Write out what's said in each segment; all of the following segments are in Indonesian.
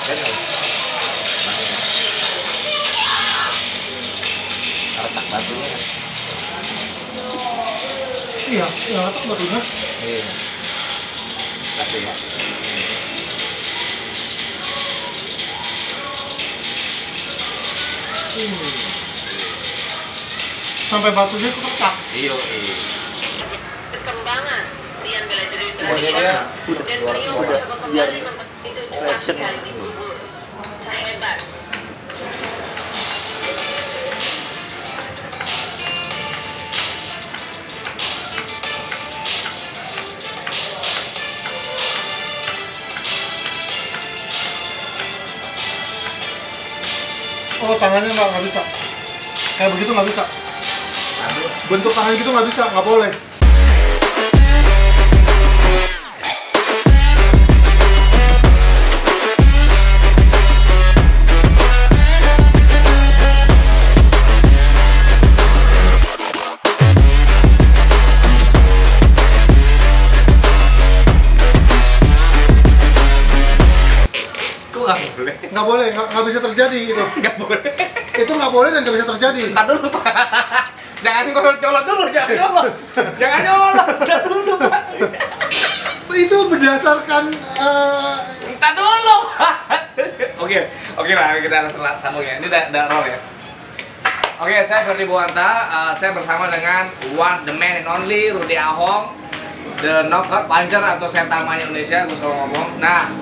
Benar. Retak batunya. Iya, yang retak batunya. Iya. Tapi ya. Sampai batunya itu retak. Iya. Perkembangan Rian bela diri Pokoknya dia dan beliau mencoba kembali itu cepat sekali dikubur. Saya hebat. Oh, tangannya nggak bisa. Kayak begitu nggak bisa. Aduh. Bentuk tangan gitu nggak bisa, nggak boleh. Kok nggak boleh? Nggak boleh, nggak bisa terjadi itu. Nggak boleh. Itu nggak boleh dan nggak bisa terjadi. Entar dulu Pak. Jangan colot dulu, jangan colot. Jangan colot, entar dulu Pak. Itu berdasarkan Entar dulu. Oke lah, kita sambung ya. Ini udah roll ya. Oke, saya Ferdi Buwanta. Saya bersama dengan the man and only Rudy Ahong, the knockout puncher atau Saitama Indonesia, gue selalu ngomong. Nah,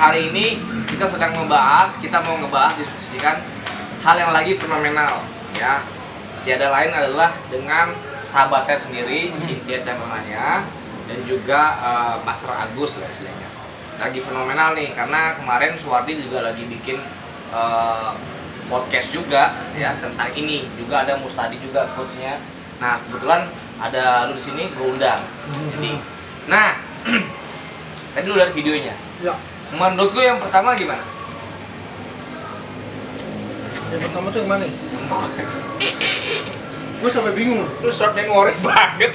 hari ini kita sedang kita mau ngebahas, diskusikan hal yang lagi fenomenal ya. Tiada lain adalah dengan sahabat saya sendiri, Cynthia Chandranaya, dan juga Master Agus lah istilahnya. Lagi fenomenal nih, karena kemarin Suwardi juga lagi bikin podcast juga ya tentang ini. Juga ada Mustadi juga coachnya. Nah kebetulan ada lu di sini, gue undang. Jadi, nah tadi lu lihat videonya. ya. Menurut gue yang pertama gimana? Yang pertama tuh yang mana? Gue sampai bingung. Lu short memory banget.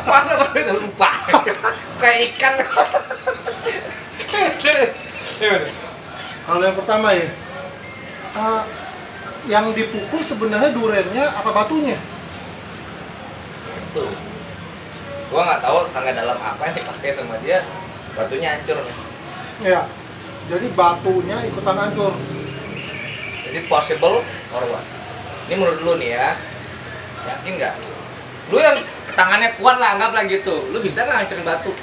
Masa udah lupa? Kayak ikan. Kalau yang pertama ya, yang dipukul sebenarnya durennya apa batunya? Betul. Gua nggak tahu tangga dalam apa yang dipakai sama dia, batunya hancur. Ya, jadi batunya ikutan hancur. Is it possible or what? Ini menurut lu nih ya, yakin nggak? Lu yang tangannya kuat lah, anggaplah gitu. Lu bisa nggak hancurin batu?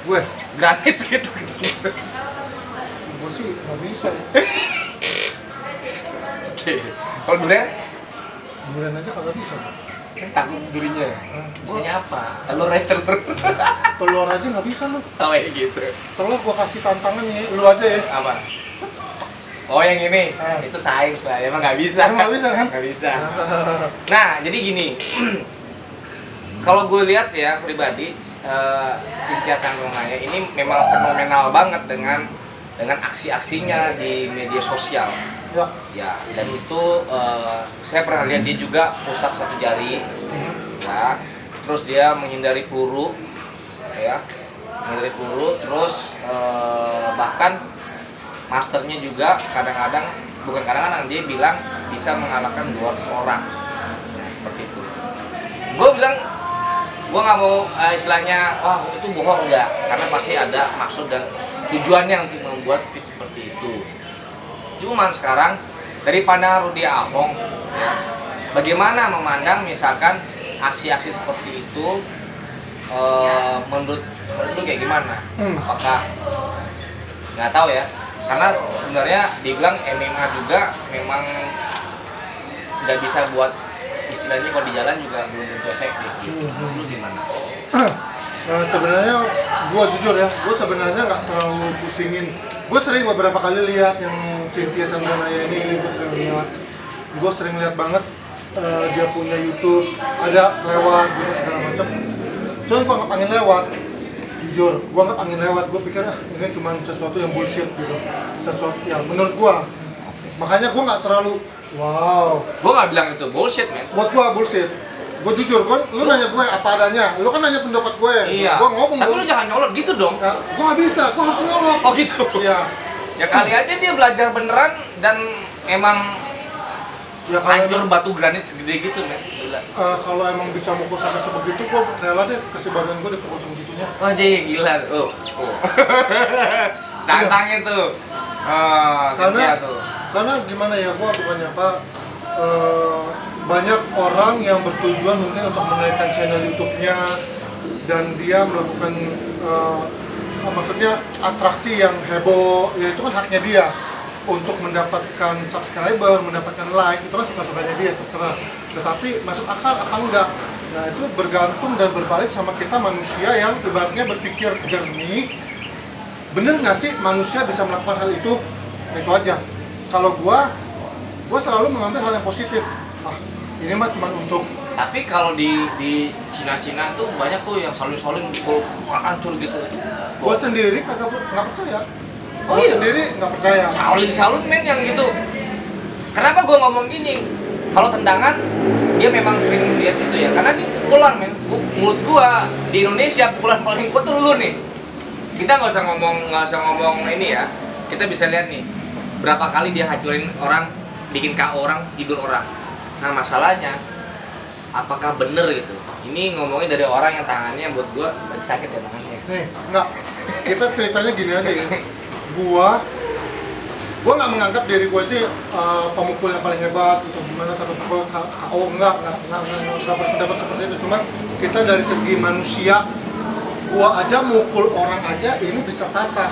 Gue Granit gitu. sih nggak bisa. Oke. Kalau durian? Duren aja kagak bisa. Takut durinya. Bisanya apa? Telur aja telur. Telur aja nggak bisa lu. Oh ya gitu. Telur gua kasih tantangan nih, lu aja ya. Apa? Oh yang ini, itu sains Pak, emang nggak bisa. Emang nggak bisa kan? Nggak bisa. Nah jadi gini, kalau gue lihat ya pribadi, Cynthia Chandranaya ini memang fenomenal banget dengan aksi-aksinya di media sosial. Ya. Ya, dan itu saya pernah lihat dia juga pusat satu jari, ya. Terus dia menghindari peluru, ya, terus bahkan masternya juga bukan kadang-kadang dia bilang bisa mengalahkan 200 orang, ya, seperti itu. Gue bilang, gue nggak mau istilahnya, wah itu bohong enggak, karena pasti ada maksud dan tujuannya untuk membuat fit seperti itu. Cuman sekarang dari pandangan Rudy Ahong, ya, bagaimana memandang misalkan aksi-aksi seperti itu, menurut lu kayak gimana? Apakah nggak tahu ya? Karena sebenarnya dibilang MMA juga memang nggak bisa buat istilahnya kalau di jalan juga belum tentu efektif. Gitu. Lu gimana? Sebenarnya gue jujur ya, gue sebenarnya nggak terlalu pusingin. Gue sering beberapa kali lihat yang Cynthia Chandranaya ini, gue sering lihat banget dia punya YouTube, ada lewat gitu segala macam. Cuman gue nggak pengen lewat, jujur, gue nggak pengen lewat. Gue pikir ini cuma sesuatu yang bullshit gitu, sesuatu yang menurut gue. Makanya gue nggak terlalu wow. Gue nggak bilang itu bullshit men. Buat gue bullshit. Gue jujur, lu nanya gue apa adanya, lu kan nanya pendapat gue. Iya. Gue ngomong. Tapi lu jangan nyolot gitu dong. Ya, gue nggak bisa, gue harus nyolot. Oh gitu. Iya. Ya kali aja dia belajar beneran dan emang Ya kalau hancur emang, batu granit segede gitu, men. Gila. kalau emang bisa mukul sampai sebegitu, gue rela deh kasih badan gue dipukul sebegitunya. Wah, jadi gila. Oh. Tantang itu. Oh, Cynthia tuh. Karena gimana ya, gue bukannya apa, banyak orang yang bertujuan mungkin untuk menaikkan channel YouTube-nya dan dia melakukan maksudnya atraksi yang heboh, ya itu kan haknya dia untuk mendapatkan subscriber, mendapatkan like, itu kan suka-sukanya dia, terserah. Tetapi masuk akal apa enggak? Nah itu bergantung dan berbalik sama kita manusia yang ibaratnya berpikir jernih. Bener nggak sih manusia bisa melakukan hal itu? Nah, itu aja. Kalau gua selalu mengambil hal yang positif. Ah, ini mah cuma untuk. Tapi kalau di Cina tuh banyak tuh yang saling pukul hancur gitu. Gua sendiri nggak percaya. Oh Gua iya? sendiri nggak percaya. Saling men yang gitu. Kenapa gua ngomong gini? Kalau tendangan dia memang sering lihat itu ya, karena di pukulan men. Menurut gua di Indonesia pukulan paling kuat tuh lu nih. Kita nggak usah ngomong ini ya. Kita bisa lihat nih berapa kali dia hancurin orang, bikin KO orang, tidur orang. Nah masalahnya apakah bener gitu? Ini ngomongin dari orang yang tangannya buat gua lagi sakit ya tangannya. Nih, nggak. Kita ceritanya gini aja ya. Gua nggak menganggap diri gua itu pemukul yang paling hebat atau gimana satu pukul KO, nggak berpendapat seperti itu. Cuman kita dari segi manusia, gua aja mukul orang aja ini bisa patah.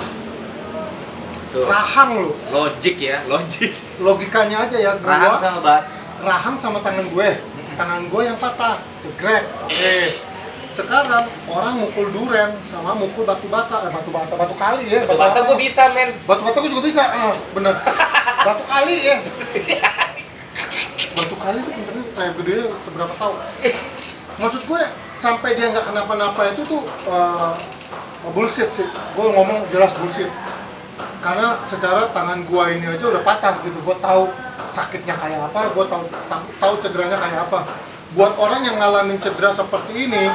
Tuh. Rahang lu. Logik ya, logik. Logikanya aja ya, Rahang sama bat. rahang sama tangan gue yang patah, jegrek. Sekarang orang mukul duren sama mukul batu kali ya. Batu bata gue bisa men. Batu bata gue juga bisa, bener. Batu kali ya. Batu kali itu bentuknya gede seberapa tahu. Maksud gue sampai dia nggak kenapa-napa itu tuh bullshit sih. Gue ngomong jelas bullshit. Karena secara tangan gua ini aja udah patah gitu, gua tahu sakitnya kayak apa, gua tahu cederanya kayak apa. Buat orang yang ngalamin cedera seperti ini,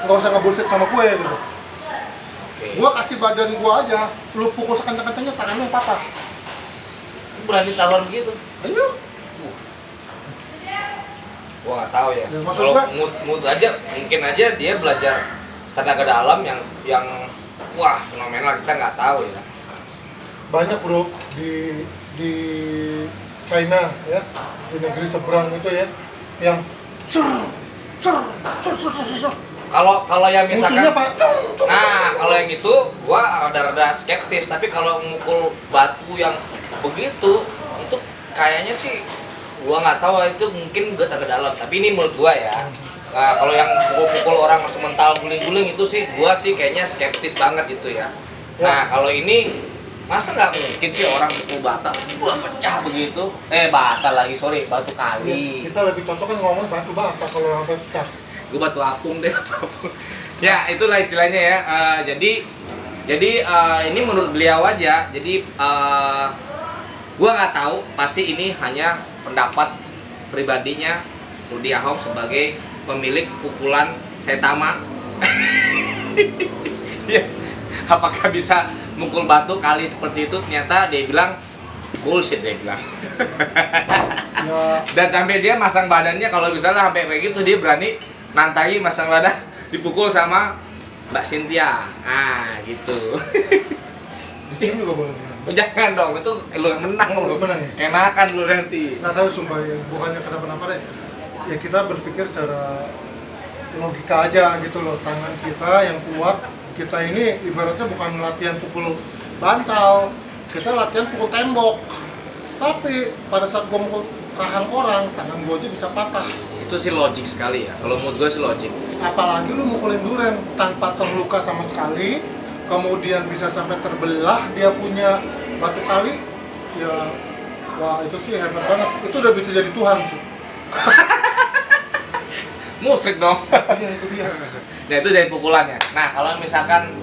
nggak usah ngebullshit sama gue gitu. Oke. Gua kasih badan gua aja, lu pukul sekencang-kencangnya tangannya patah. Berani taruhan begitu. Ayo. Gua nggak tahu ya. Ya, maksud Kalau gua- mood aja, mungkin aja dia belajar tenaga dalam yang wah fenomenal, kita nggak tahu ya. Banyak bro di China ya, di negeri seberang itu ya, yang ser. Kalau yang Musuhnya misalkan, pak. nah kalau yang itu gua rada-rada skeptis. Tapi kalau mukul batu yang begitu, itu kayaknya sih gua nggak tahu, itu mungkin gua tenaga dalam. Tapi ini menurut gua ya. Nah, kalau yang pukul orang langsung mental guling-guling itu sih gua sih kayaknya skeptis banget gitu ya. Nah kalau ini masa nggak mungkin sih orang pukul bata gua pecah begitu? Bata lagi, sorry, batu kali. Kita lebih cocok kan ngomong batu bata kalau sampai pecah. Gue batu apung deh, batu apung. Ya itulah istilahnya ya. Jadi ini menurut beliau aja. Jadi gue nggak tahu, pasti ini hanya pendapat pribadinya Rudy Ahong sebagai pemilik pukulan Saitama. Ya, apakah bisa mukul batu kali seperti itu? Ternyata dia bilang bullshit, dia bilang. Ya, Dan sampai dia masang badannya, kalau misalnya sampai kayak gitu dia berani nantai masang badan dipukul sama Mbak Cynthia. Nah, gitu. dicium juga boleh. Jangan dong, itu lu yang menang lu. Menang ya? Enakan lu nanti. Nggak tahu sumpah ya, bukannya kenapa-napa deh. Ya kita berpikir secara logika aja gitu loh. Tangan kita yang kuat, kita ini ibaratnya bukan latihan pukul bantal, kita latihan pukul tembok. Tapi pada saat gua mukul rahang orang, tangan gua aja bisa patah. Itu sih logik sekali ya. Kalau menurut gue sih logik. Apalagi lu mukulin duren tanpa terluka sama sekali, kemudian bisa sampai terbelah dia punya batu kali, ya wah itu sih hebat banget. Itu udah bisa jadi Tuhan sih. Musik dong. Iya itu dia. Nah itu dari pukulannya. Nah kalau misalkan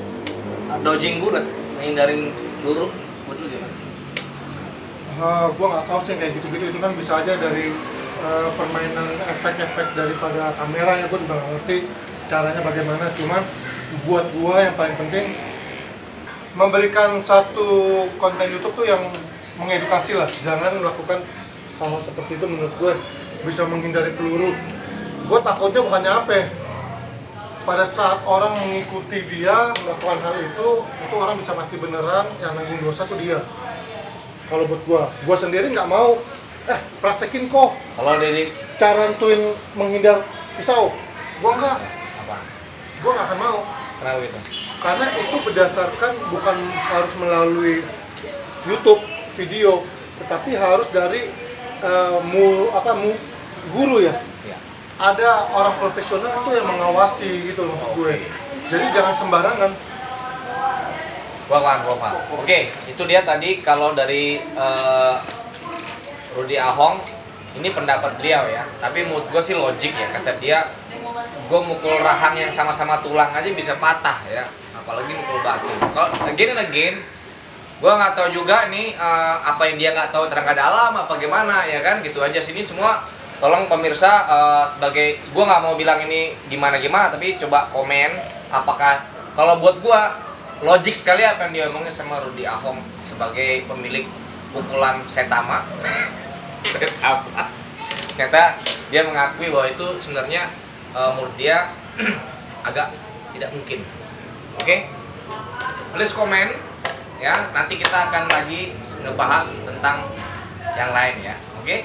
dodging bulat, menghindarin peluru, buat lu gimana? Gua nggak tahu sih kayak gitu-gitu, itu kan bisa aja dari permainan efek-efek daripada kamera ya, gue juga nggak ngerti caranya bagaimana. Cuman buat gue yang paling penting memberikan satu konten YouTube tuh yang mengedukasi lah, jangan melakukan hal seperti itu. Menurut gue bisa menghindari peluru. Gue takutnya bukannya apa ya, pada saat orang mengikuti dia melakukan hal itu orang bisa mati beneran, yang nanggung dosa tuh dia. Kalau buat gue sendiri nggak mau praktekin kok Kalau dari cara nentuin menghindar pisau, gue nggak apa? akan mau. Kenapa gitu? Karena itu berdasarkan bukan harus melalui YouTube video, tetapi harus dari guru ya. Ya. Ada orang profesional itu yang mengawasi gitu loh, maksud gue. Jadi jangan sembarangan. Gua paham. Oke, itu dia tadi kalau dari Rudy Ahong, ini pendapat beliau ya. Tapi menurut gue sih logik ya, kata dia, gue mukul rahang yang sama-sama tulang aja bisa patah ya, apalagi mukul batu. Kalau again and again, gue nggak tahu juga nih apa yang dia nggak tahu tenaga dalam apa gimana ya kan, gitu aja sini semua. Tolong pemirsa, sebagai gue nggak mau bilang ini gimana, tapi coba komen apakah kalau buat gue logik sekali apa yang dia omongin sama Rudy Ahong sebagai pemilik pukulan Saitama. Saitama. Ternyata dia mengakui bahwa itu sebenarnya menurut dia agak tidak mungkin. Oke? Please komen ya. Nanti kita akan lagi ngebahas tentang yang lain ya.